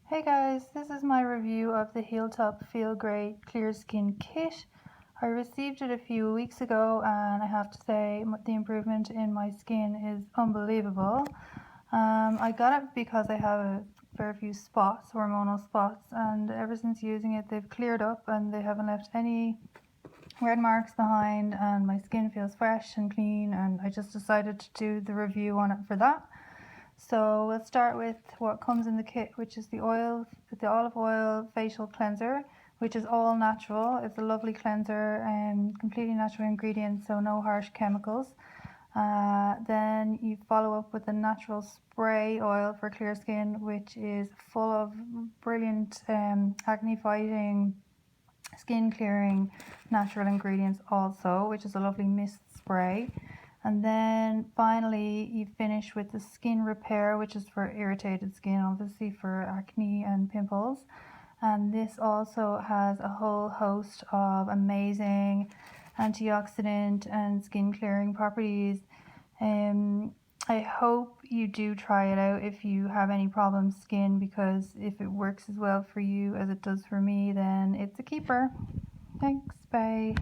Hey guys, this is my review of the Healtop Feel Great Clear Skin Kit. I received it a few weeks ago and I have to say the improvement in my skin is unbelievable. I got it because I have a fair few spots, hormonal spots, and ever since using it they've cleared up and they haven't left any red marks behind, and my skin feels fresh and clean, and I just decided to do the review on it for that. So we'll start with what comes in the kit, which is the olive oil facial cleanser, which is all natural. It's a lovely cleanser and completely natural ingredients, so no harsh chemicals. Then you follow up with a natural spray oil for clear skin, which is full of brilliant acne fighting, skin clearing natural ingredients also, which is a lovely mist spray. And then finally you finish with the skin repair, which is for irritated skin, obviously for acne and pimples. And this also has a whole host of amazing antioxidant and skin clearing properties. I hope you do try it out if you have any problem skin, because if it works as well for you as it does for me, then it's a keeper. Thanks, bye.